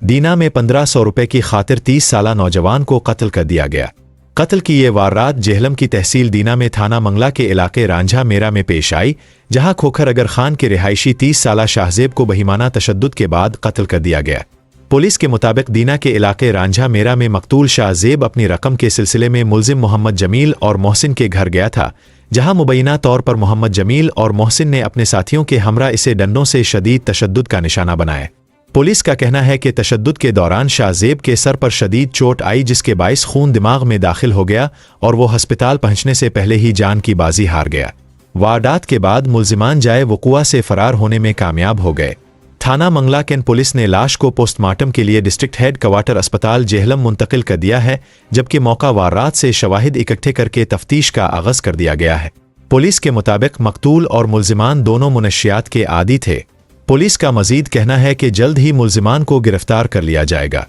दीना में 1500 रुपए की खातिर 30 साला नौजवान को कत्ल कर दिया गया। कत्ल की ये वारदात जेहलम की तहसील दीना में थाना मंगला के इलाके रांझा मेरा में पेश आई, जहां खोखर अगर खान के रिहायशी 30 साला शाहजेब को बहिमाना तशद्दुद के बाद कत्ल कर दिया गया। पुलिस के मुताबिक दीना के इलाके रांझा मेरा में मकतूल शाहजेब अपनी रकम के सिलसिले में मुलजिम मोहम्मद जमील और मोहसिन के घर गया था, जहां मुबैना तौर पर मोहम्मद जमील और मोहसिन ने अपने साथियों के हमरा इसे डंडों से शदीद तशद्दुद का निशाना बनाया। पुलिस का कहना है कि तशद्दुद के दौरान शाहजेब के सर पर शदीद चोट आई, जिसके बाइस खून दिमाग में दाखिल हो गया और वो अस्पताल पहुंचने से पहले ही जान की बाजी हार गया। वारदात के बाद मुलजिमान जाए वकुआ से फरार होने में कामयाब हो गए। थाना मंगला कैंट पुलिस ने लाश को पोस्टमार्टम के लिए डिस्ट्रिक्ट हेड क्वार्टर अस्पताल जेहलम मुंतकिल कर दिया है, जबकि मौका वारदात से शवाहिद इकट्ठे करके तफ्तीश का आगाज कर दिया गया है। पुलिस के मुताबिक मकतूल और मुलजिमान दोनों मुनशियात के आदी थे। पुलिस का मजीद कहना है कि जल्द ही मुलजिमान को गिरफ्तार कर लिया जाएगा।